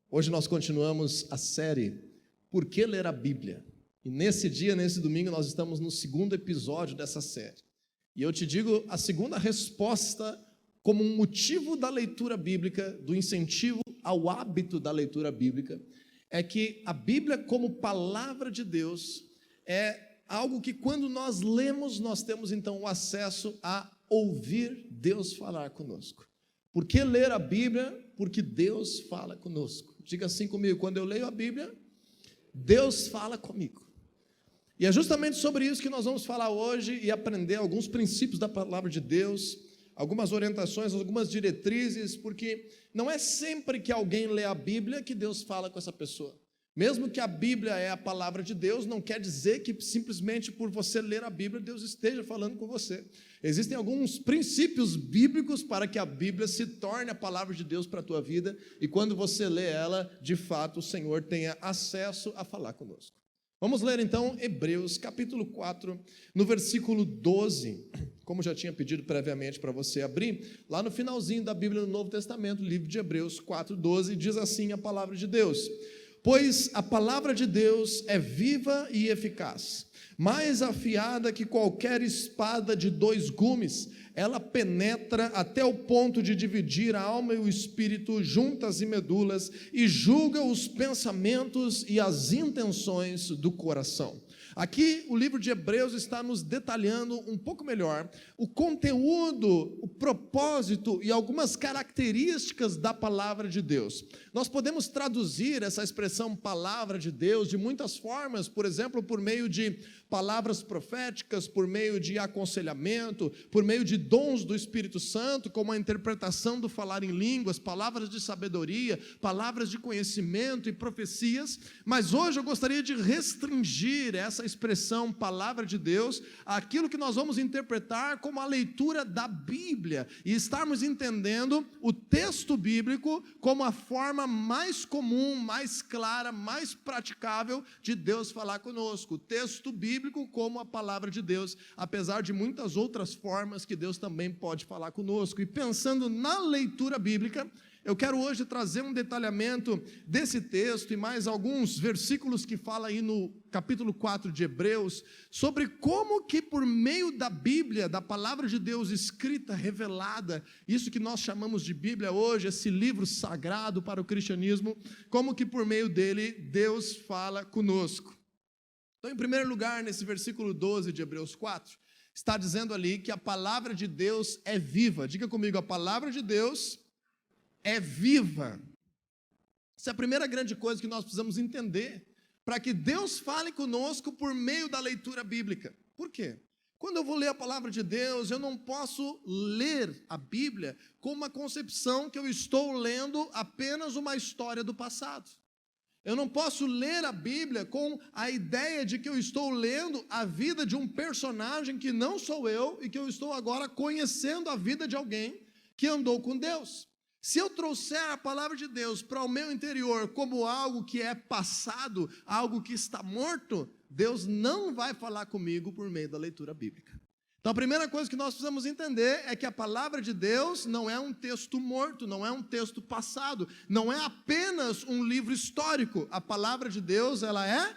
Hoje nós continuamos a série Por que ler a Bíblia? E nesse dia, nesse domingo, nós estamos no segundo episódio dessa série. E eu te digo a segunda resposta como um motivo da leitura bíblica, do incentivo ao hábito da leitura bíblica, é que a Bíblia como palavra de Deus é algo que quando nós lemos, nós temos então o acesso a ouvir Deus falar conosco. Por que ler a Bíblia? Porque Deus fala conosco. Diga assim comigo, quando eu leio a Bíblia, Deus fala comigo. E é justamente sobre isso que nós vamos falar hoje e aprender alguns princípios da palavra de Deus, algumas orientações, algumas diretrizes, porque não é sempre que alguém lê a Bíblia que Deus fala com essa pessoa. Mesmo que a Bíblia é a palavra de Deus, não quer dizer que simplesmente por você ler a Bíblia, Deus esteja falando com você. Existem alguns princípios bíblicos para que a Bíblia se torne a palavra de Deus para a tua vida, e quando você lê ela, de fato, o Senhor tenha acesso a falar conosco. Vamos ler então Hebreus capítulo 4, no versículo 12, como já tinha pedido previamente para você abrir, lá no finalzinho da Bíblia no Novo Testamento, livro de Hebreus 4, 12, diz assim a palavra de Deus: pois a palavra de Deus é viva e eficaz, mais afiada que qualquer espada de dois gumes, ela penetra até o ponto de dividir a alma e o espírito, juntas e medulas, e julga os pensamentos e as intenções do coração. Aqui o livro de Hebreus está nos detalhando um pouco melhor o conteúdo, o propósito e algumas características da palavra de Deus. Nós podemos traduzir essa expressão palavra de Deus de muitas formas, por exemplo, por meio de palavras proféticas, por meio de aconselhamento, por meio de dons do Espírito Santo, como a interpretação do falar em línguas, palavras de sabedoria, palavras de conhecimento e profecias, mas hoje eu gostaria de restringir essa expressão palavra de Deus àquilo que nós vamos interpretar como a leitura da Bíblia, e estarmos entendendo o texto bíblico como a forma mais comum, mais clara, mais praticável de Deus falar conosco. O texto bíblico como a palavra de Deus, apesar de muitas outras formas que Deus também pode falar conosco. E pensando na leitura bíblica, eu quero hoje trazer um detalhamento desse texto e mais alguns versículos que fala aí no capítulo 4 de Hebreus, sobre como que por meio da Bíblia, da palavra de Deus escrita, revelada, isso que nós chamamos de Bíblia hoje, esse livro sagrado para o cristianismo, como que por meio dele Deus fala conosco. Então, em primeiro lugar, nesse versículo 12 de Hebreus 4, está dizendo ali que a palavra de Deus é viva. Diga comigo, a palavra de Deus é viva. Essa é a primeira grande coisa que nós precisamos entender, para que Deus fale conosco por meio da leitura bíblica. Por quê? Quando eu vou ler a palavra de Deus, eu não posso ler a Bíblia com uma concepção que eu estou lendo apenas uma história do passado. Eu não posso ler a Bíblia com a ideia de que eu estou lendo a vida de um personagem que não sou eu e que eu estou agora conhecendo a vida de alguém que andou com Deus. Se eu trouxer a palavra de Deus para o meu interior como algo que é passado, algo que está morto, Deus não vai falar comigo por meio da leitura bíblica. Então a primeira coisa que nós precisamos entender é que a palavra de Deus não é um texto morto, não é um texto passado, não é apenas um livro histórico. A palavra de Deus, ela é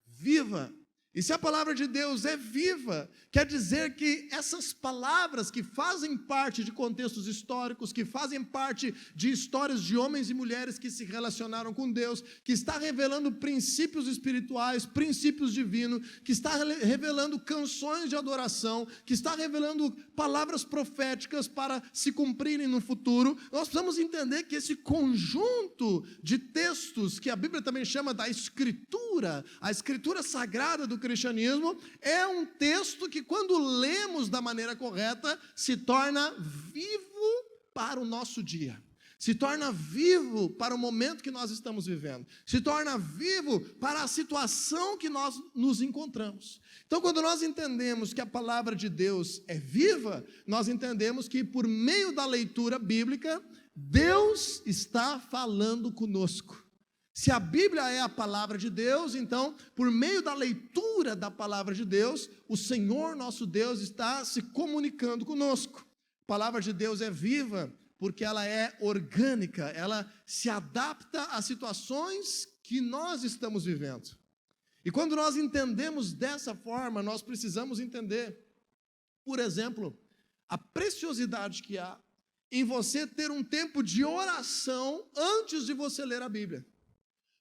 viva. E se a palavra de Deus é viva, quer dizer que essas palavras que fazem parte de contextos históricos, que fazem parte de histórias de homens e mulheres que se relacionaram com Deus, que está revelando princípios espirituais, princípios divinos, que está revelando canções de adoração, que está revelando palavras proféticas para se cumprirem no futuro, nós precisamos entender que esse conjunto de textos, que a Bíblia também chama da Escritura, a Escritura sagrada do cristianismo, é um texto que quando lemos da maneira correta, se torna vivo para o nosso dia, se torna vivo para o momento que nós estamos vivendo, se torna vivo para a situação que nós nos encontramos. Então, quando nós entendemos que a palavra de Deus é viva, nós entendemos que por meio da leitura bíblica, Deus está falando conosco. Se a Bíblia é a palavra de Deus, então, por meio da leitura da palavra de Deus, o Senhor nosso Deus está se comunicando conosco. A palavra de Deus é viva, Porque ela é orgânica, ela se adapta às situações que nós estamos vivendo. E quando nós entendemos dessa forma, nós precisamos entender, por exemplo, a preciosidade que há em você ter um tempo de oração antes de você ler a Bíblia.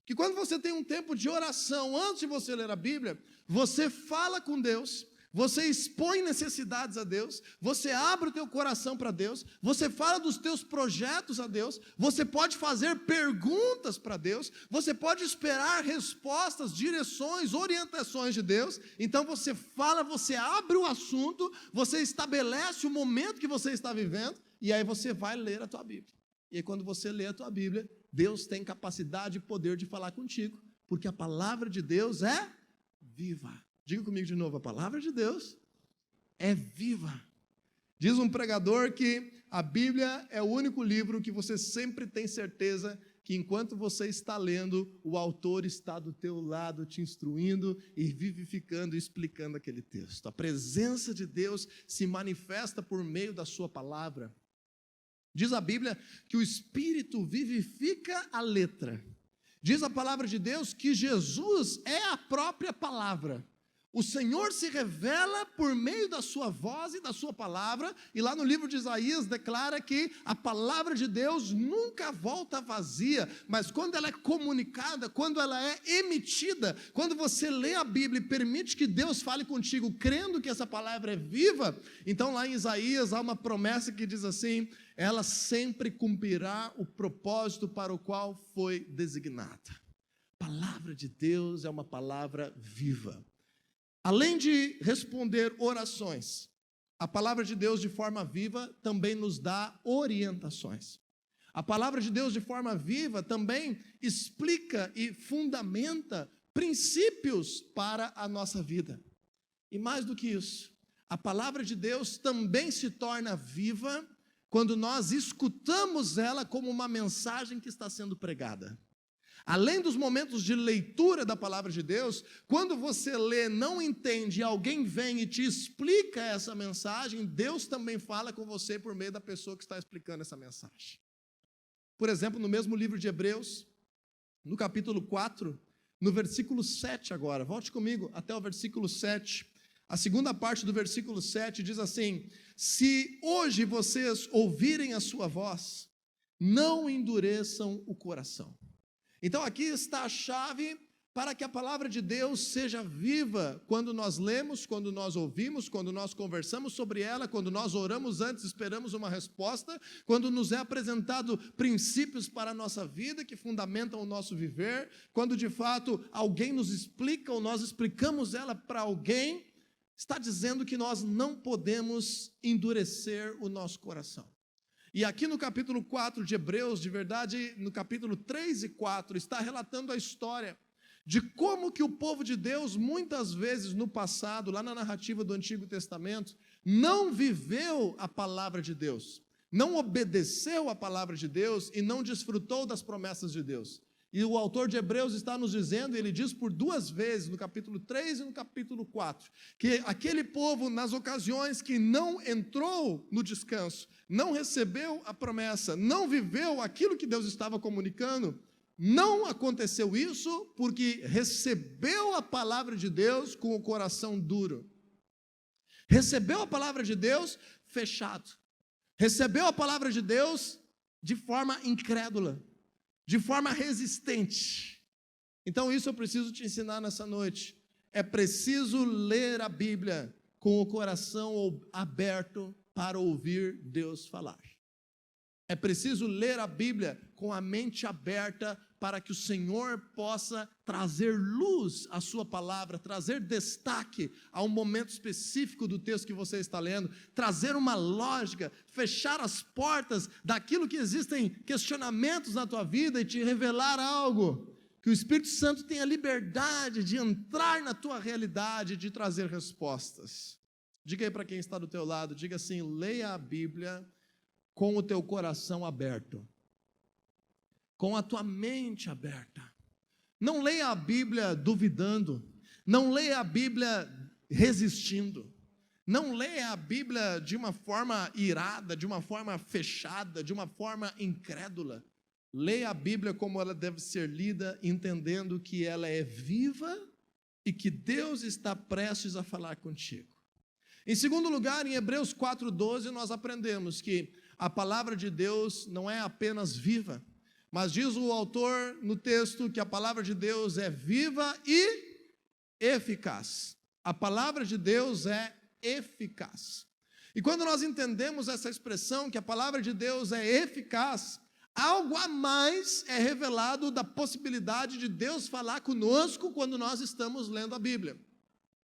Que quando você tem um tempo de oração antes de você ler a Bíblia, você fala com Deus, você expõe necessidades a Deus, você abre o teu coração para Deus, você fala dos teus projetos a Deus, você pode fazer perguntas para Deus, você pode esperar respostas, direções, orientações de Deus. Então você fala, você abre o assunto, você estabelece o momento que você está vivendo, e aí você vai ler a tua Bíblia. E aí quando você lê a tua Bíblia, Deus tem capacidade e poder de falar contigo, porque a palavra de Deus é viva. Diga comigo de novo, a palavra de Deus é viva. Diz um pregador que a Bíblia é o único livro que você sempre tem certeza que enquanto você está lendo, o autor está do teu lado te instruindo e vivificando e explicando aquele texto. A presença de Deus se manifesta por meio da sua palavra. Diz a Bíblia que o Espírito vivifica a letra. Diz a palavra de Deus que Jesus é a própria palavra. O Senhor se revela por meio da sua voz e da sua palavra, e lá no livro de Isaías declara que a palavra de Deus nunca volta vazia, mas quando ela é comunicada, quando ela é emitida, quando você lê a Bíblia e permite que Deus fale contigo, crendo que essa palavra é viva, então lá em Isaías há uma promessa que diz assim: ela sempre cumprirá o propósito para o qual foi designada. A palavra de Deus é uma palavra viva. Além de responder orações, a palavra de Deus de forma viva também nos dá orientações. A palavra de Deus de forma viva também explica e fundamenta princípios para a nossa vida. E mais do que isso, a palavra de Deus também se torna viva quando nós escutamos ela como uma mensagem que está sendo pregada. Além dos momentos de leitura da palavra de Deus, quando você lê, não entende, e alguém vem e te explica essa mensagem, Deus também fala com você por meio da pessoa que está explicando essa mensagem. Por exemplo, no mesmo livro de Hebreus, no capítulo 4, no versículo 7 agora, volte comigo até o versículo 7. A segunda parte do versículo 7 diz assim: se hoje vocês ouvirem a sua voz, não endureçam o coração. Então aqui está a chave para que a palavra de Deus seja viva quando nós lemos, quando nós ouvimos, quando nós conversamos sobre ela, quando nós oramos antes, esperamos uma resposta, quando nos é apresentado princípios para a nossa vida que fundamentam o nosso viver, quando de fato alguém nos explica ou nós explicamos ela para alguém, está dizendo que nós não podemos endurecer o nosso coração. E aqui no capítulo 4 de Hebreus, de verdade, no capítulo 3 e 4, está relatando a história de como que o povo de Deus, muitas vezes no passado, lá na narrativa do Antigo Testamento, não viveu a palavra de Deus, não obedeceu a palavra de Deus e não desfrutou das promessas de Deus. E o autor de Hebreus está nos dizendo, ele diz por duas vezes, no capítulo 3 e no capítulo 4, que aquele povo, nas ocasiões que não entrou no descanso, não recebeu a promessa, não viveu aquilo que Deus estava comunicando, não aconteceu isso porque recebeu a palavra de Deus com o coração duro. Recebeu a palavra de Deus fechado. Recebeu a palavra de Deus de forma incrédula, de forma resistente. Então isso eu preciso te ensinar nessa noite. É preciso ler a Bíblia com o coração aberto para ouvir Deus falar. É preciso ler a Bíblia com a mente aberta para que o Senhor possa trazer luz à sua palavra, trazer destaque a um momento específico do texto que você está lendo, trazer uma lógica, fechar as portas daquilo que existem questionamentos na tua vida e te revelar algo, que o Espírito Santo tenha liberdade de entrar na tua realidade e de trazer respostas. Diga aí para quem está do teu lado, diga assim: leia a Bíblia com o teu coração aberto, com a tua mente aberta. Não leia a Bíblia duvidando, não leia a Bíblia resistindo, Não leia a Bíblia de uma forma irada, de uma forma fechada, de uma forma incrédula. Leia a Bíblia como ela deve ser lida, entendendo que ela é viva e que Deus está prestes a falar contigo. Em segundo lugar, em Hebreus 4:12, nós aprendemos que a palavra de Deus não é apenas viva, mas diz o autor no texto que a palavra de Deus é viva e eficaz. A palavra de Deus é eficaz. E quando nós entendemos essa expressão, que a palavra de Deus é eficaz, algo a mais é revelado da possibilidade de Deus falar conosco quando nós estamos lendo a Bíblia.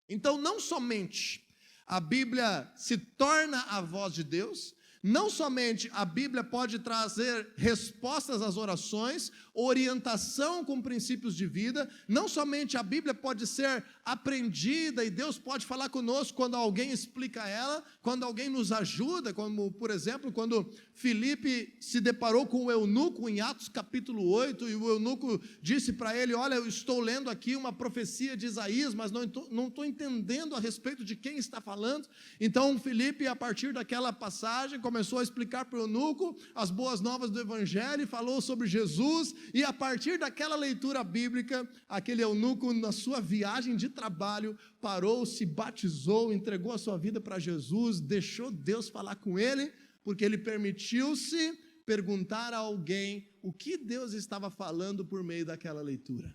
Então, não somente a Bíblia se torna a voz de Deus, não somente a Bíblia pode trazer respostas às orações, orientação com princípios de vida, não somente a Bíblia pode ser aprendida e Deus pode falar conosco quando alguém explica ela, quando alguém nos ajuda, como por exemplo, quando Filipe se deparou com o eunuco em Atos capítulo 8, e o eunuco disse para ele: olha, eu estou lendo aqui uma profecia de Isaías, mas não estou entendendo a respeito de quem está falando. Então Filipe, a partir daquela passagem, começou a explicar para o eunuco as boas novas do Evangelho, falou sobre Jesus, e a partir daquela leitura bíblica, aquele eunuco, na sua viagem de trabalho, parou, se batizou, entregou a sua vida para Jesus, deixou Deus falar com ele, porque ele permitiu-se perguntar a alguém o que Deus estava falando por meio daquela leitura.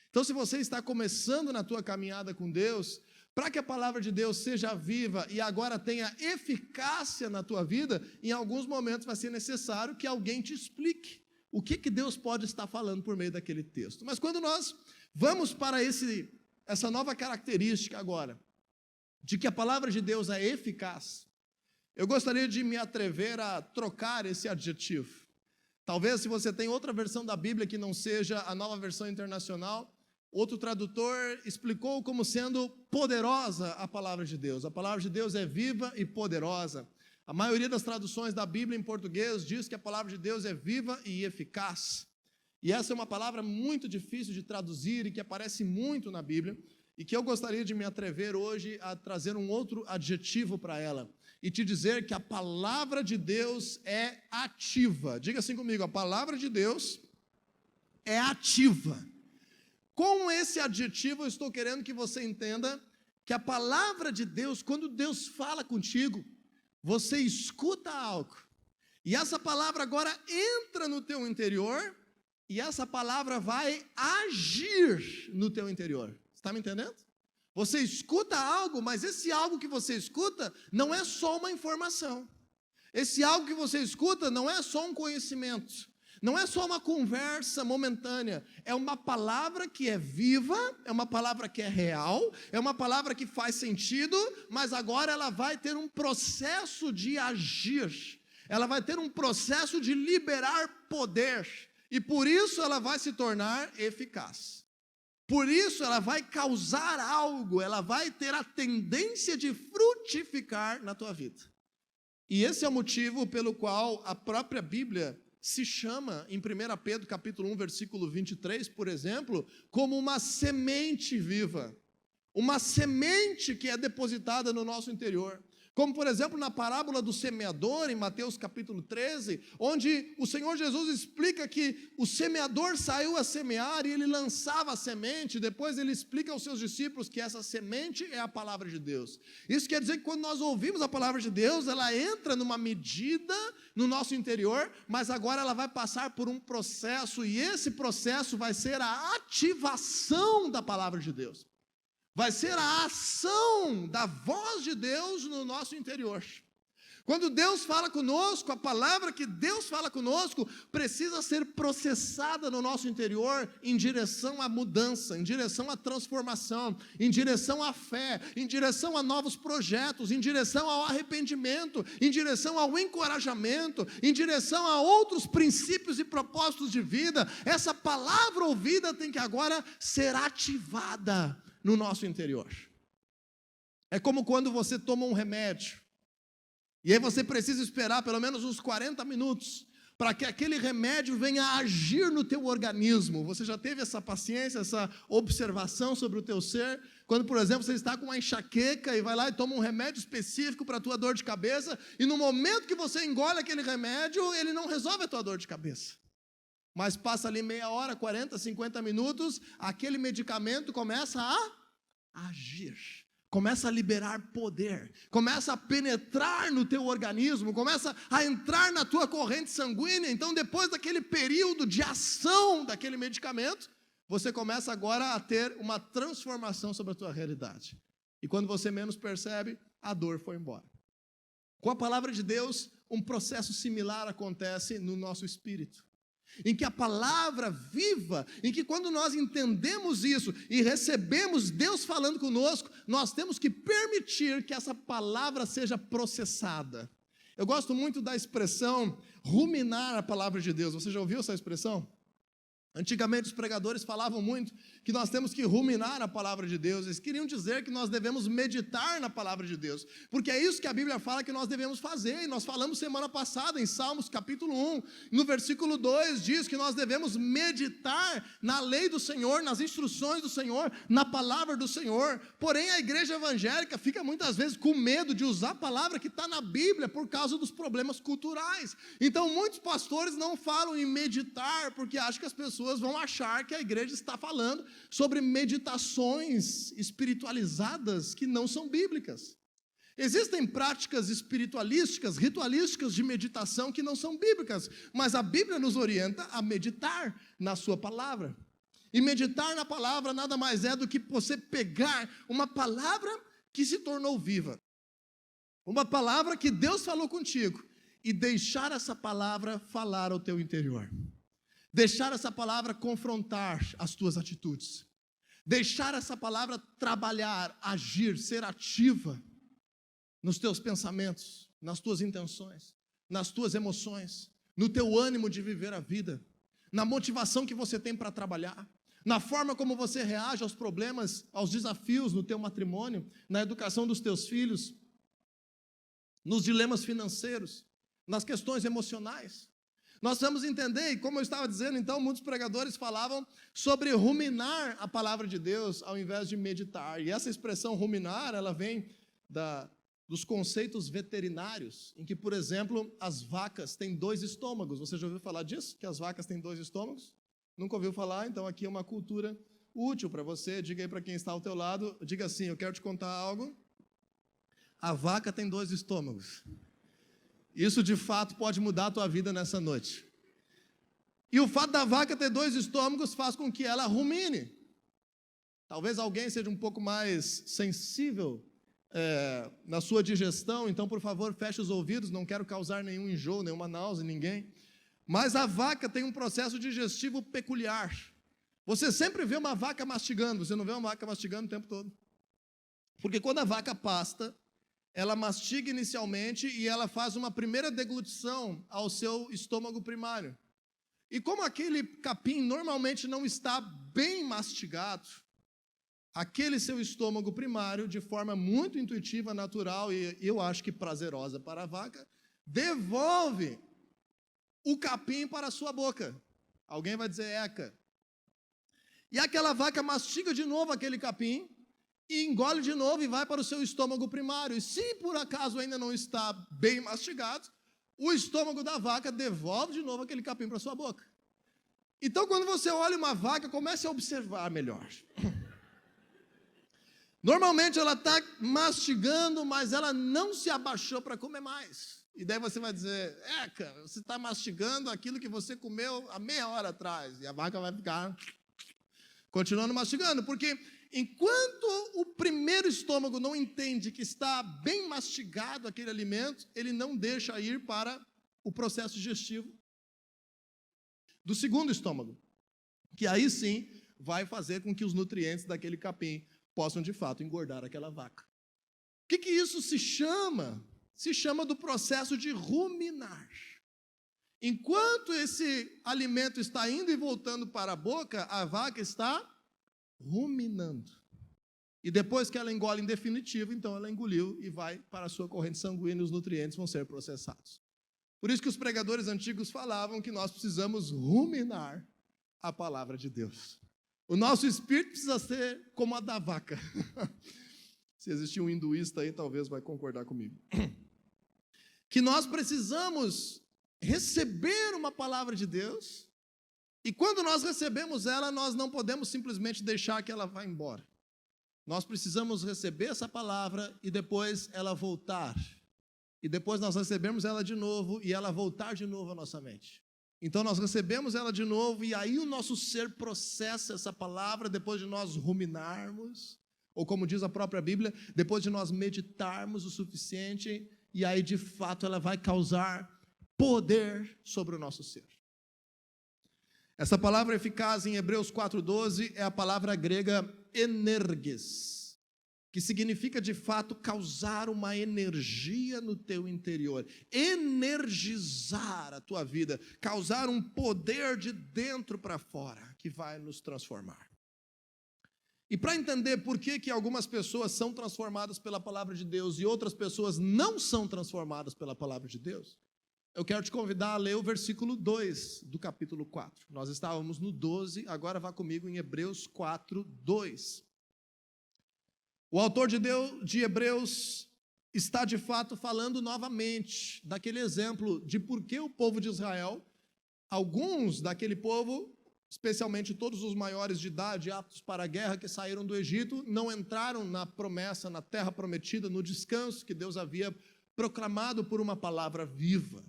Então, se você está começando na tua caminhada com Deus, para que a palavra de Deus seja viva e agora tenha eficácia na tua vida, em alguns momentos vai ser necessário que alguém te explique o que Deus pode estar falando por meio daquele texto. Mas quando nós vamos para essa nova característica agora, de que a palavra de Deus é eficaz, eu gostaria de me atrever a trocar esse adjetivo. Talvez, se você tem outra versão da Bíblia que não seja a Nova Versão Internacional, outro tradutor explicou como sendo poderosa a palavra de Deus. A palavra de Deus é viva e poderosa. A maioria das traduções da Bíblia em português diz que a palavra de Deus é viva e eficaz. E essa é uma palavra muito difícil de traduzir e que aparece muito na Bíblia, e que eu gostaria de me atrever hoje a trazer um outro adjetivo para ela, e te dizer que a palavra de Deus é ativa. Diga assim comigo: a palavra de Deus é ativa. Com esse adjetivo eu estou querendo que você entenda que a palavra de Deus, quando Deus fala contigo, você escuta algo, e essa palavra agora entra no teu interior, e essa palavra vai agir no teu interior. Está me entendendo? Você escuta algo, mas esse algo que você escuta não é só uma informação. Esse algo que você escuta não é só um conhecimento, não é só uma conversa momentânea, é uma palavra que é viva, é uma palavra que é real, é uma palavra que faz sentido, mas agora ela vai ter um processo de agir, ela vai ter um processo de liberar poder, e por isso ela vai se tornar eficaz. Por isso ela vai causar algo, ela vai ter a tendência de frutificar na tua vida. E esse é o motivo pelo qual a própria Bíblia se chama, em 1 Pedro capítulo 1, versículo 23, por exemplo, como uma semente viva. Uma semente que é depositada no nosso interior. Como, por exemplo, na parábola do semeador, em Mateus capítulo 13, onde o Senhor Jesus explica que o semeador saiu a semear e ele lançava a semente, depois ele explica aos seus discípulos que essa semente é a palavra de Deus. Isso quer dizer que quando nós ouvimos a palavra de Deus, ela entra numa medida no nosso interior, mas agora ela vai passar por um processo, e esse processo vai ser a ativação da palavra de Deus. Vai ser a ação da voz de Deus no nosso interior. Quando Deus fala conosco, a palavra que Deus fala conosco precisa ser processada no nosso interior em direção à mudança, em direção à transformação, em direção à fé, em direção a novos projetos, em direção ao arrependimento, em direção ao encorajamento, em direção a outros princípios e propósitos de vida. Essa palavra ouvida tem que agora ser ativada no nosso interior. É como quando você toma um remédio, e aí você precisa esperar pelo menos uns 40 minutos, para que aquele remédio venha a agir no teu organismo. Você já teve essa paciência, essa observação sobre o teu ser? Quando, por exemplo, você está com uma enxaqueca e vai lá e toma um remédio específico para a tua dor de cabeça, e no momento que você engole aquele remédio, ele não resolve a tua dor de cabeça. Mas passa ali meia hora, 40, 50 minutos, aquele medicamento começa a agir, começa a liberar poder, começa a penetrar no teu organismo, começa a entrar na tua corrente sanguínea. Então, depois daquele período de ação daquele medicamento, você começa agora a ter uma transformação sobre a tua realidade. E quando você menos percebe, a dor foi embora. Com a palavra de Deus, um processo similar acontece no nosso espírito, em que a palavra viva, em que quando nós entendemos isso e recebemos Deus falando conosco, nós temos que permitir que essa palavra seja processada. Eu gosto muito da expressão ruminar a palavra de Deus. Você já ouviu essa expressão? Antigamente os pregadores falavam muito que nós temos que ruminar a palavra de Deus. Eles queriam dizer que nós devemos meditar na palavra de Deus, porque é isso que a Bíblia fala que nós devemos fazer. E nós falamos semana passada em Salmos capítulo 1, no versículo 2, diz que nós devemos meditar na lei do Senhor, nas instruções do Senhor, na palavra do Senhor. Porém a igreja evangélica fica muitas vezes com medo de usar a palavra que está na Bíblia por causa dos problemas culturais. Então muitos pastores não falam em meditar porque acham que as pessoas vão achar que a igreja está falando sobre meditações espiritualizadas que não são bíblicas. Existem práticas espiritualísticas, ritualísticas de meditação que não são bíblicas, mas a Bíblia nos orienta a meditar na sua palavra. E meditar na palavra nada mais é do que você pegar uma palavra que se tornou viva, uma palavra que Deus falou contigo, e deixar essa palavra falar ao teu interior. Deixar essa palavra confrontar as tuas atitudes. Deixar essa palavra trabalhar, agir, ser ativa nos teus pensamentos, nas tuas intenções, nas tuas emoções, no teu ânimo de viver a vida, na motivação que você tem para trabalhar, na forma como você reage aos problemas, aos desafios no teu matrimônio, na educação dos teus filhos, nos dilemas financeiros, nas questões emocionais. Nós vamos entender, e como eu estava dizendo, então, muitos pregadores falavam sobre ruminar a palavra de Deus ao invés de meditar. E essa expressão ruminar, ela vem dos conceitos veterinários, em que, por exemplo, as vacas têm 2 estômagos. Você já ouviu falar disso? Que as vacas têm 2 estômagos? Nunca ouviu falar? Então aqui é uma cultura útil para você. Diga aí para quem está ao teu lado, diga assim: eu quero te contar algo. A vaca tem 2 estômagos. Isso de fato pode mudar a tua vida nessa noite. E o fato da vaca ter 2 estômagos faz com que ela rumine. Talvez alguém seja um pouco mais sensível na sua digestão, então por favor feche os ouvidos, não quero causar nenhum enjoo, nenhuma náusea em ninguém. Mas a vaca tem um processo digestivo peculiar. Você sempre vê uma vaca mastigando, você não vê uma vaca mastigando o tempo todo. Porque quando a vaca pasta, ela mastiga inicialmente e ela faz uma primeira deglutição ao seu estômago primário. E como aquele capim normalmente não está bem mastigado, aquele seu estômago primário, de forma muito intuitiva, natural e eu acho que prazerosa para a vaca, devolve o capim para a sua boca. Alguém vai dizer eca. E aquela vaca mastiga de novo aquele capim, e engole de novo e vai para o seu estômago primário. E se por acaso ainda não está bem mastigado, o estômago da vaca devolve de novo aquele capim para a sua boca. Então, quando você olha uma vaca, comece a observar melhor. Normalmente ela está mastigando, mas ela não se abaixou para comer mais. E daí você vai dizer: eca, você está mastigando aquilo que você comeu há meia hora atrás. E a vaca vai ficar continuando mastigando, porque enquanto o primeiro estômago não entende que está bem mastigado aquele alimento, ele não deixa ir para o processo digestivo do segundo estômago, que aí sim vai fazer com que os nutrientes daquele capim possam de fato engordar aquela vaca. O que isso se chama? Se chama do processo de ruminar. Enquanto esse alimento está indo e voltando para a boca, a vaca está ruminando. E depois que ela engole em definitivo, então ela engoliu e vai para a sua corrente sanguínea e os nutrientes vão ser processados. Por isso que os pregadores antigos falavam que nós precisamos ruminar a palavra de Deus. O nosso espírito precisa ser como a da vaca. Se existir um hinduísta aí, talvez vai concordar comigo. Que nós precisamos receber uma palavra de Deus, e quando nós recebemos ela, nós não podemos simplesmente deixar que ela vá embora. Nós precisamos receber essa palavra e depois ela voltar. E depois nós recebemos ela de novo e ela voltar de novo à nossa mente. Então nós recebemos ela de novo e aí o nosso ser processa essa palavra depois de nós ruminarmos, ou como diz a própria Bíblia, depois de nós meditarmos o suficiente, e aí de fato ela vai causar poder sobre o nosso ser. Essa palavra eficaz em Hebreus 4:12 é a palavra grega energes, que significa de fato causar uma energia no teu interior, energizar a tua vida, causar um poder de dentro para fora, que vai nos transformar. E para entender por que algumas pessoas são transformadas pela palavra de Deus e outras pessoas não são transformadas pela palavra de Deus, eu quero te convidar a ler o versículo 2 do capítulo 4. Nós estávamos no 12, agora vá comigo em Hebreus 4:2. O autor de Hebreus está de fato falando novamente daquele exemplo de por que o povo de Israel, alguns daquele povo, especialmente todos os maiores de idade, aptos para a guerra, que saíram do Egito, não entraram na promessa, na terra prometida, no descanso que Deus havia proclamado por uma palavra viva.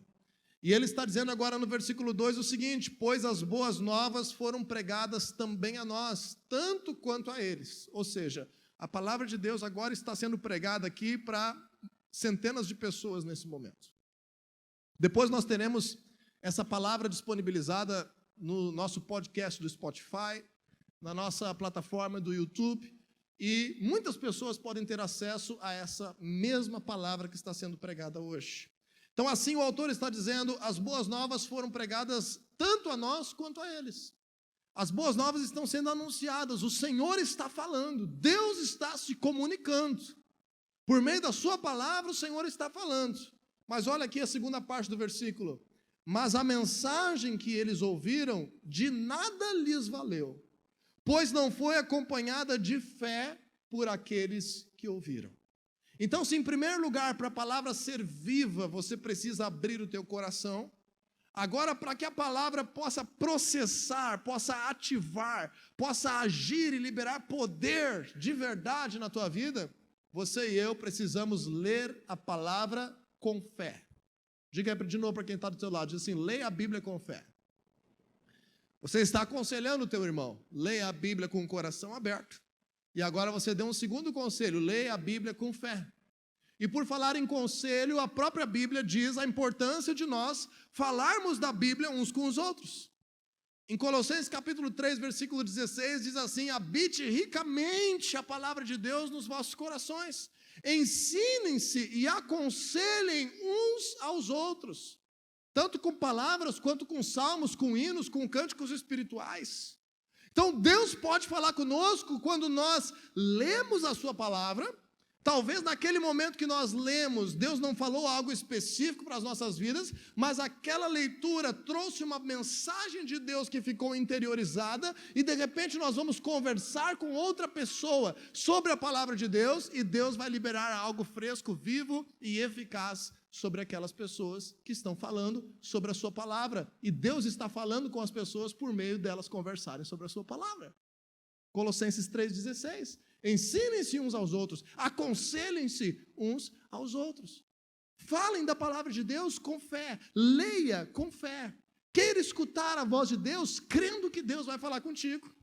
E ele está dizendo agora no versículo 2 o seguinte: pois as boas novas foram pregadas também a nós, tanto quanto a eles. Ou seja, a palavra de Deus agora está sendo pregada aqui para centenas de pessoas nesse momento. Depois nós teremos essa palavra disponibilizada no nosso podcast do Spotify, na nossa plataforma do YouTube, e muitas pessoas podem ter acesso a essa mesma palavra que está sendo pregada hoje. Então assim o autor está dizendo, as boas novas foram pregadas tanto a nós quanto a eles. As boas novas estão sendo anunciadas, o Senhor está falando, Deus está se comunicando. Por meio da sua palavra, o Senhor está falando. Mas olha aqui a segunda parte do versículo. Mas a mensagem que eles ouviram, de nada lhes valeu, pois não foi acompanhada de fé por aqueles que ouviram. Então, se em primeiro lugar, para a palavra ser viva, você precisa abrir o teu coração, agora, para que a palavra possa processar, possa ativar, possa agir e liberar poder de verdade na tua vida, você e eu precisamos ler a palavra com fé. Diga de novo para quem está do teu lado, diz assim, leia a Bíblia com fé. Você está aconselhando o teu irmão, leia a Bíblia com o coração aberto. E agora você deu um segundo conselho, leia a Bíblia com fé. E por falar em conselho, a própria Bíblia diz a importância de nós falarmos da Bíblia uns com os outros. Em Colossenses capítulo 3, versículo 16, diz assim, habite ricamente a palavra de Deus nos vossos corações. Ensinem-se e aconselhem uns aos outros, tanto com palavras quanto com salmos, com hinos, com cânticos espirituais. Então Deus pode falar conosco quando nós lemos a sua palavra. Talvez naquele momento que nós lemos, Deus não falou algo específico para as nossas vidas, mas aquela leitura trouxe uma mensagem de Deus que ficou interiorizada, e de repente nós vamos conversar com outra pessoa sobre a palavra de Deus, e Deus vai liberar algo fresco, vivo e eficaz sobre aquelas pessoas que estão falando sobre a sua palavra. E Deus está falando com as pessoas por meio delas conversarem sobre a sua palavra. Colossenses 3,16. Ensinem-se uns aos outros, aconselhem-se uns aos outros. Falem da palavra de Deus com fé, leia com fé. Queira escutar a voz de Deus, crendo que Deus vai falar contigo.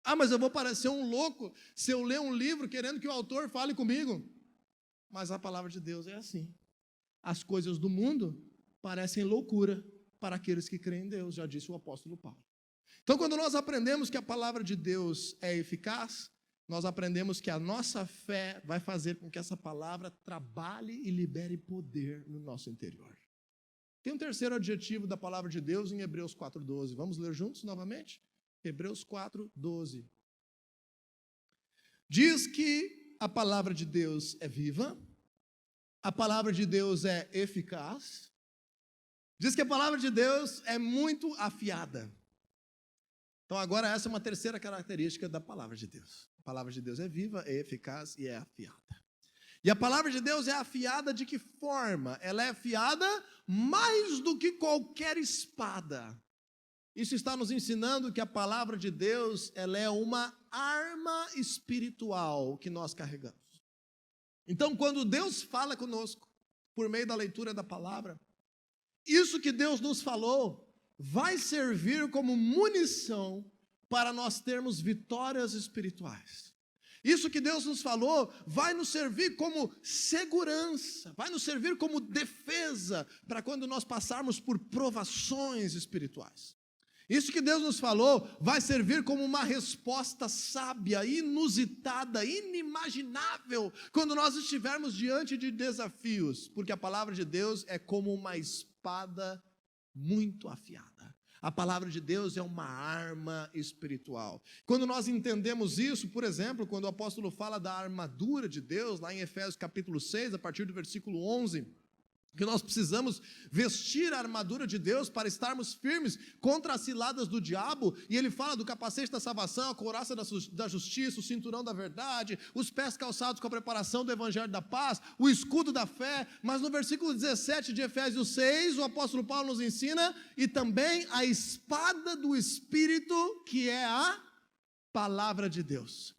Ah, mas eu vou parecer um louco se eu ler um livro querendo que o autor fale comigo. Mas a palavra de Deus é assim. As coisas do mundo parecem loucura para aqueles que creem em Deus, já disse o apóstolo Paulo. Então, quando nós aprendemos que a palavra de Deus é eficaz, nós aprendemos que a nossa fé vai fazer com que essa palavra trabalhe e libere poder no nosso interior. Tem um terceiro adjetivo da palavra de Deus em Hebreus 4:12. Vamos ler juntos novamente? Hebreus 4:12. Diz que a palavra de Deus é viva, a palavra de Deus é eficaz Diz que a palavra de Deus é muito afiada. Então agora essa é uma terceira característica da palavra de Deus. A palavra de Deus é viva, é eficaz e é afiada. E a palavra de Deus é afiada de que forma? Ela é afiada mais do que qualquer espada. Isso está nos ensinando que a palavra de Deus, ela é uma arma espiritual que nós carregamos. Então, quando Deus fala conosco, por meio da leitura da palavra, isso que Deus nos falou vai servir como munição para nós termos vitórias espirituais. Isso que Deus nos falou vai nos servir como segurança, vai nos servir como defesa para quando nós passarmos por provações espirituais. Isso que Deus nos falou vai servir como uma resposta sábia, inusitada, inimaginável, quando nós estivermos diante de desafios, porque a palavra de Deus é como uma espada muito afiada. A palavra de Deus é uma arma espiritual. Quando nós entendemos isso, por exemplo, quando o apóstolo fala da armadura de Deus, lá em Efésios capítulo 6, a partir do versículo 11, que nós precisamos vestir a armadura de Deus para estarmos firmes contra as ciladas do diabo, e ele fala do capacete da salvação, a couraça da justiça, o cinturão da verdade, os pés calçados com a preparação do evangelho da paz, o escudo da fé, mas no versículo 17 de Efésios 6, o apóstolo Paulo nos ensina, e também a espada do Espírito, que é a palavra de Deus.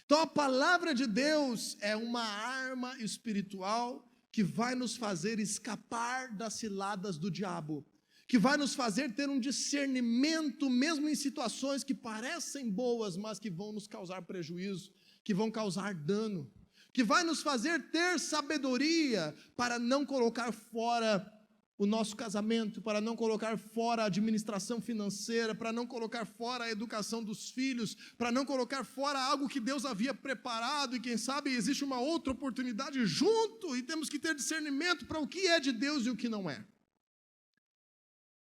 Então a palavra de Deus é uma arma espiritual que vai nos fazer escapar das ciladas do diabo, que vai nos fazer ter um discernimento, mesmo em situações que parecem boas, mas que vão nos causar prejuízo, que vão causar dano, que vai nos fazer ter sabedoria para não colocar fora o nosso casamento, para não colocar fora a administração financeira, para não colocar fora a educação dos filhos, para não colocar fora algo que Deus havia preparado, e quem sabe existe uma outra oportunidade junto, e temos que ter discernimento para o que é de Deus e o que não é.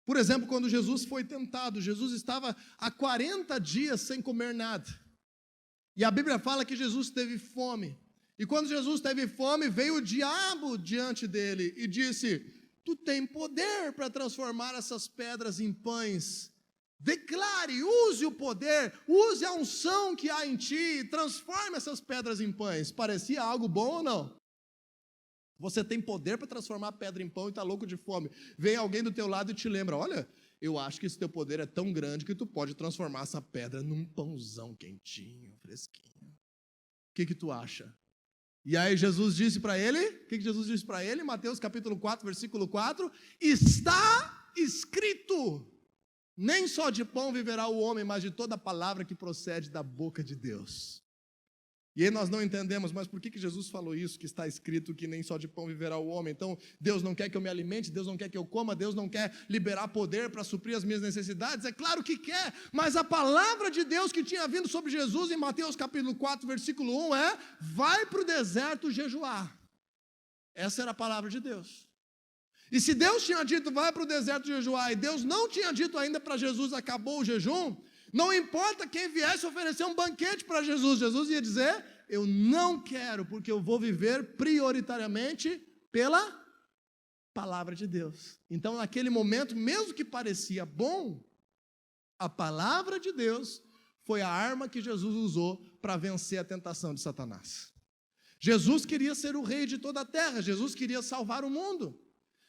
Por exemplo, quando Jesus foi tentado, Jesus estava há 40 dias sem comer nada, e a Bíblia fala que Jesus teve fome, e quando Jesus teve fome, veio o diabo diante dele e disse: tu tem poder para transformar essas pedras em pães. Declare, use o poder, use a unção que há em ti, transforme essas pedras em pães. Parecia algo bom ou não? Você tem poder para transformar a pedra em pão e está louco de fome. Vem alguém do teu lado e te lembra: olha, eu acho que esse teu poder é tão grande que tu pode transformar essa pedra num pãozão quentinho, fresquinho. O que tu acha? E aí Jesus disse para ele, o que Jesus disse para ele? Mateus capítulo 4, versículo 4, está escrito, nem só de pão viverá o homem, mas de toda palavra que procede da boca de Deus. E aí nós não entendemos, mas por que Jesus falou isso, que está escrito que nem só de pão viverá o homem? Então, Deus não quer que eu me alimente, Deus não quer que eu coma, Deus não quer liberar poder para suprir as minhas necessidades? É claro que quer, mas a palavra de Deus que tinha vindo sobre Jesus em Mateus capítulo 4, versículo 1 é: vai para o deserto jejuar. Essa era a palavra de Deus. E se Deus tinha dito, vai para o deserto jejuar, e Deus não tinha dito ainda para Jesus, acabou o jejum, não importa quem viesse oferecer um banquete para Jesus, Jesus ia dizer: eu não quero, porque eu vou viver prioritariamente pela palavra de Deus. Então, naquele momento, mesmo que parecia bom, a palavra de Deus foi a arma que Jesus usou para vencer a tentação de Satanás. Jesus queria ser o rei de toda a terra, Jesus queria salvar o mundo.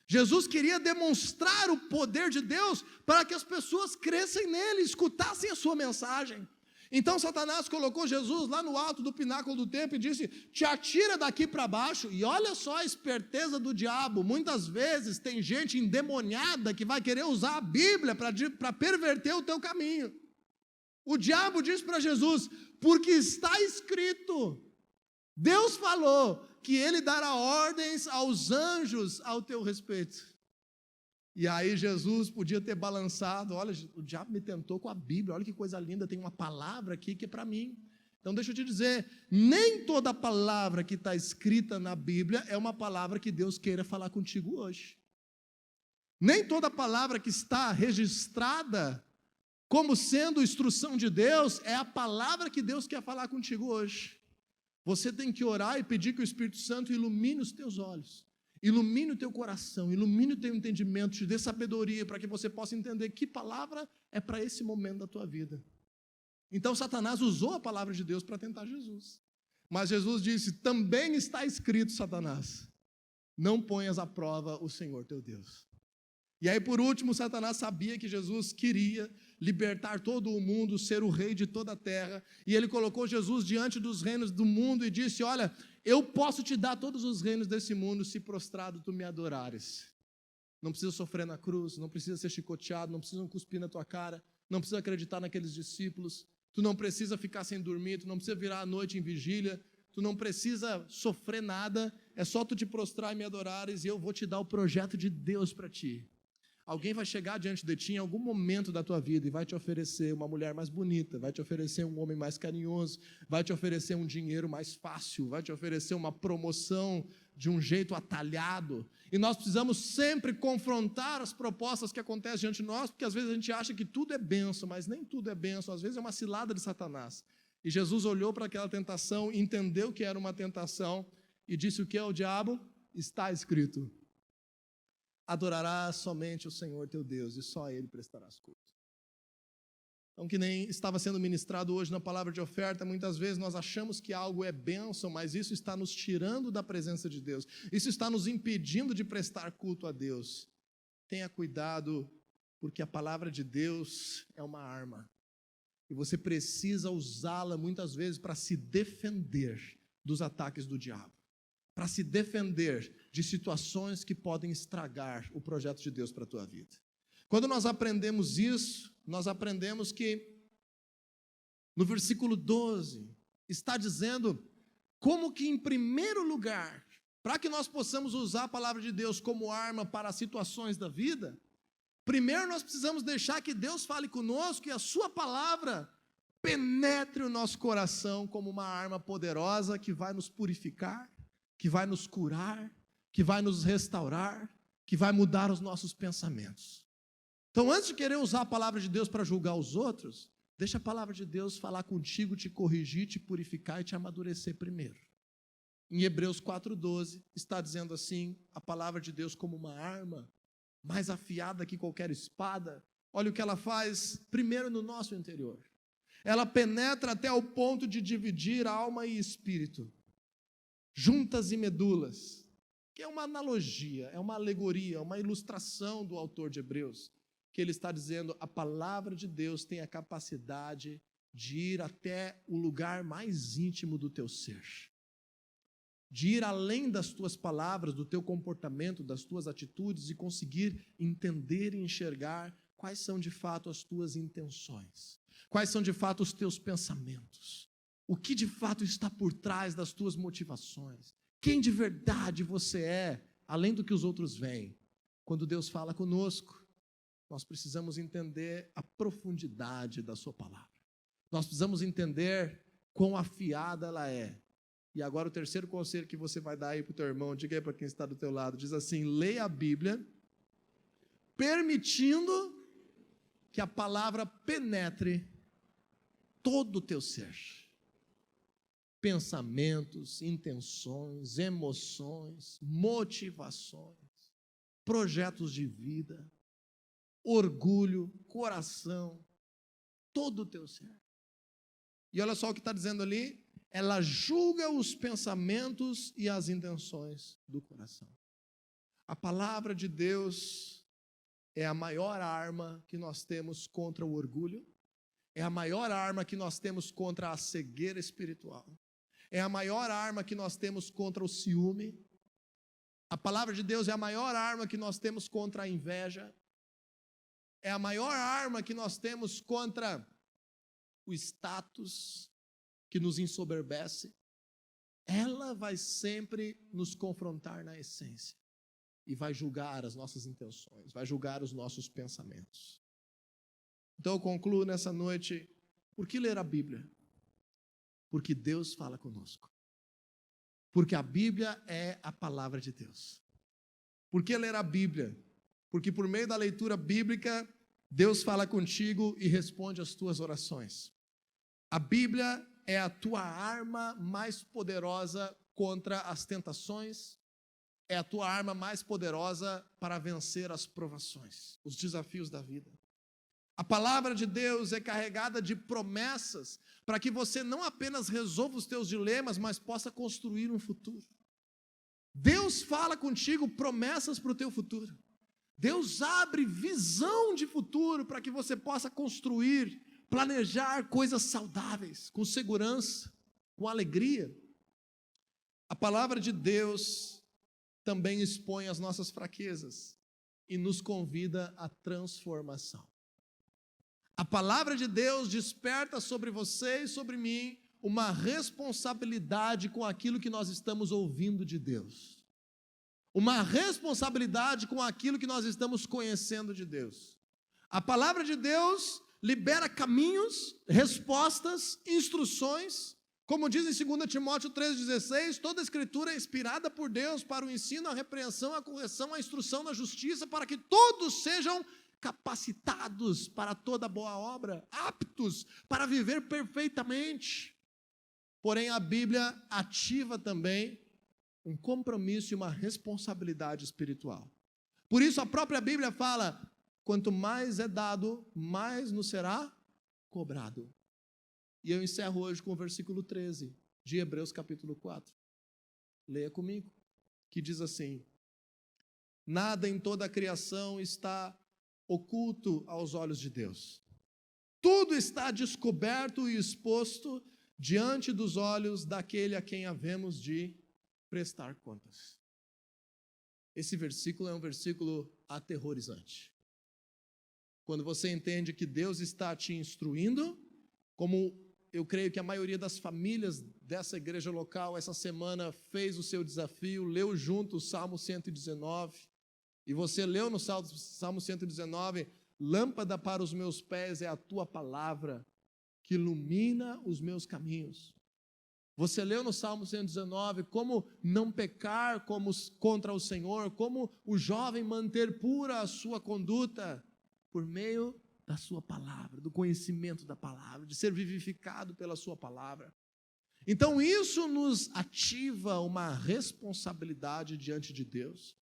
Jesus queria demonstrar o poder de Deus para que as pessoas crescem nele, escutassem a sua mensagem. Então Satanás colocou Jesus lá no alto do pináculo do templo e disse: te atira daqui para baixo. E olha só a esperteza do diabo. Muitas vezes tem gente endemoniada que vai querer usar a Bíblia para perverter o teu caminho. O diabo disse para Jesus: porque está escrito, Deus falou que ele dará ordens aos anjos ao teu respeito. E aí Jesus podia ter balançado: olha, o diabo me tentou com a Bíblia, olha que coisa linda, tem uma palavra aqui que é para mim. Então deixa eu te dizer, nem toda palavra que está escrita na Bíblia é uma palavra que Deus queira falar contigo hoje. Nem toda palavra que está registrada como sendo instrução de Deus é a palavra que Deus quer falar contigo hoje. Você tem que orar e pedir que o Espírito Santo ilumine os teus olhos, ilumine o teu coração, ilumine o teu entendimento, te dê sabedoria para que você possa entender que palavra é para esse momento da tua vida. Então Satanás usou a palavra de Deus para tentar Jesus. Mas Jesus disse: também está escrito, Satanás, não ponhas à prova o Senhor teu Deus. E aí, por último, Satanás sabia que Jesus queria libertar todo o mundo, ser o rei de toda a terra, e ele colocou Jesus diante dos reinos do mundo e disse: olha, eu posso te dar todos os reinos desse mundo se prostrado tu me adorares. Não precisa sofrer na cruz, não precisa ser chicoteado, não precisa cuspir na tua cara, não precisa acreditar naqueles discípulos, tu não precisa ficar sem dormir, tu não precisa virar a noite em vigília, tu não precisa sofrer nada, é só tu te prostrar e me adorares e eu vou te dar o projeto de Deus para ti. Alguém vai chegar diante de ti em algum momento da tua vida e vai te oferecer uma mulher mais bonita, vai te oferecer um homem mais carinhoso, vai te oferecer um dinheiro mais fácil, vai te oferecer uma promoção de um jeito atalhado. E nós precisamos sempre confrontar as propostas que acontecem diante de nós, porque às vezes a gente acha que tudo é bênção, mas nem tudo é bênção, às vezes é uma cilada de Satanás. E Jesus olhou para aquela tentação, entendeu que era uma tentação e disse o que ao diabo? Está escrito: adorarás somente o Senhor teu Deus e só a Ele prestarás culto. Então, que nem estava sendo ministrado hoje na palavra de oferta, muitas vezes nós achamos que algo é bênção, mas isso está nos tirando da presença de Deus, isso está nos impedindo de prestar culto a Deus. Tenha cuidado, porque a palavra de Deus é uma arma, e você precisa usá-la muitas vezes para se defender dos ataques do diabo, para se defender de situações que podem estragar o projeto de Deus para a tua vida. Quando nós aprendemos isso, nós aprendemos que no versículo 12 está dizendo como que, em primeiro lugar, para que nós possamos usar a palavra de Deus como arma para as situações da vida, primeiro nós precisamos deixar que Deus fale conosco e a sua palavra penetre o nosso coração como uma arma poderosa que vai nos purificar, que vai nos curar, que vai nos restaurar, que vai mudar os nossos pensamentos. Então, antes de querer usar a palavra de Deus para julgar os outros, deixa a palavra de Deus falar contigo, te corrigir, te purificar e te amadurecer primeiro. Em Hebreus 4:12 está dizendo assim, a palavra de Deus como uma arma, mais afiada que qualquer espada. Olha o que ela faz primeiro no nosso interior. Ela penetra até o ponto de dividir alma e espírito, juntas e medulas, que é uma analogia, é uma alegoria, uma ilustração do autor de Hebreus, que ele está dizendo: a palavra de Deus tem a capacidade de ir até o lugar mais íntimo do teu ser, de ir além das tuas palavras, do teu comportamento, das tuas atitudes e conseguir entender e enxergar quais são de fato as tuas intenções, quais são de fato os teus pensamentos, o que de fato está por trás das tuas motivações, quem de verdade você é, além do que os outros veem. Quando Deus fala conosco, nós precisamos entender a profundidade da sua palavra. Nós precisamos entender quão afiada ela é. E agora o terceiro conselho que você vai dar aí para o teu irmão, diga aí para quem está do teu lado, diz assim: leia a Bíblia, permitindo que a palavra penetre todo o teu ser. Pensamentos, intenções, emoções, motivações, projetos de vida, orgulho, coração, todo o teu ser. E olha só o que está dizendo ali: ela julga os pensamentos e as intenções do coração. A palavra de Deus é a maior arma que nós temos contra o orgulho, é a maior arma que nós temos contra a cegueira espiritual, é a maior arma que nós temos contra o ciúme. A palavra de Deus é a maior arma que nós temos contra a inveja, é a maior arma que nós temos contra o status que nos ensoberbece. Ela vai sempre nos confrontar na essência e vai julgar as nossas intenções, vai julgar os nossos pensamentos. Então eu concluo nessa noite: por que ler a Bíblia? Porque Deus fala conosco. Porque a Bíblia é a palavra de Deus. Por que ler a Bíblia? Porque por meio da leitura bíblica, Deus fala contigo e responde às tuas orações. A Bíblia é a tua arma mais poderosa contra as tentações, é a tua arma mais poderosa para vencer as provações, os desafios da vida. A palavra de Deus é carregada de promessas para que você não apenas resolva os teus dilemas, mas possa construir um futuro. Deus fala contigo promessas para o teu futuro. Deus abre visão de futuro para que você possa construir, planejar coisas saudáveis, com segurança, com alegria. A palavra de Deus também expõe as nossas fraquezas e nos convida à transformação. A palavra de Deus desperta sobre você e sobre mim uma responsabilidade com aquilo que nós estamos ouvindo de Deus. Uma responsabilidade com aquilo que nós estamos conhecendo de Deus. A palavra de Deus libera caminhos, respostas, instruções. Como diz em 2 Timóteo 3,16, toda a escritura é inspirada por Deus para o ensino, a repreensão, a correção, a instrução na justiça, para que todos sejam capacitados para toda boa obra, aptos para viver perfeitamente. Porém, a Bíblia ativa também um compromisso e uma responsabilidade espiritual. Por isso, a própria Bíblia fala: quanto mais é dado, mais nos será cobrado. E eu encerro hoje com o versículo 13 de Hebreus capítulo 4. Leia comigo, que diz assim: nada em toda a criação está oculto aos olhos de Deus. Tudo está descoberto e exposto diante dos olhos daquele a quem havemos de prestar contas. Esse versículo é um versículo aterrorizante. Quando você entende que Deus está te instruindo, como eu creio que a maioria das famílias dessa igreja local essa semana fez o seu desafio, leu junto o Salmo 119, e você leu no Salmo 119, lâmpada para os meus pés é a tua palavra, que ilumina os meus caminhos. Você leu no Salmo 119 como não pecar contra o Senhor, como o jovem manter pura a sua conduta, por meio da sua palavra, do conhecimento da palavra, de ser vivificado pela sua palavra. Então isso nos ativa uma responsabilidade diante de Deus.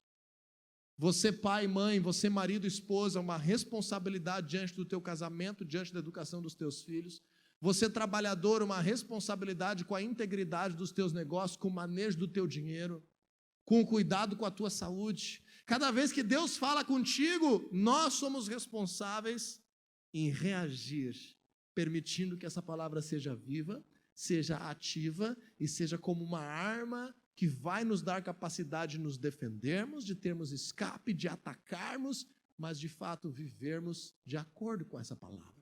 Você pai, mãe, você marido, esposa, uma responsabilidade diante do teu casamento, diante da educação dos teus filhos. Você trabalhador, uma responsabilidade com a integridade dos teus negócios, com o manejo do teu dinheiro, com o cuidado com a tua saúde. Cada vez que Deus fala contigo, nós somos responsáveis em reagir, permitindo que essa palavra seja viva, seja ativa e seja como uma arma que vai nos dar capacidade de nos defendermos, de termos escape, de atacarmos, mas de fato vivermos de acordo com essa palavra.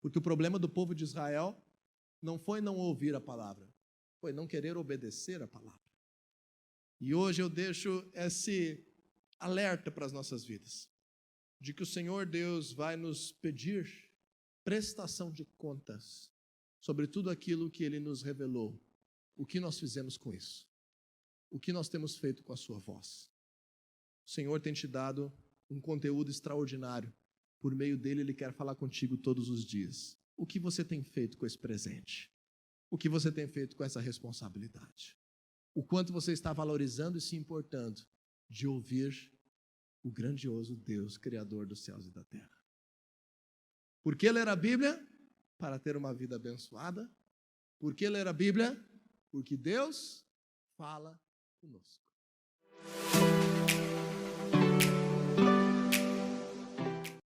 Porque o problema do povo de Israel não foi não ouvir a palavra, foi não querer obedecer a palavra. E hoje eu deixo esse alerta para as nossas vidas, de que o Senhor Deus vai nos pedir prestação de contas sobre tudo aquilo que Ele nos revelou. O que nós fizemos com isso? O que nós temos feito com a sua voz? O Senhor tem te dado um conteúdo extraordinário. Por meio dele, Ele quer falar contigo todos os dias. O que você tem feito com esse presente? O que você tem feito com essa responsabilidade? O quanto você está valorizando e se importando de ouvir o grandioso Deus, Criador dos céus e da terra. Por que ler a Bíblia? Para ter uma vida abençoada. Por que ler a Bíblia? Porque Deus fala conosco.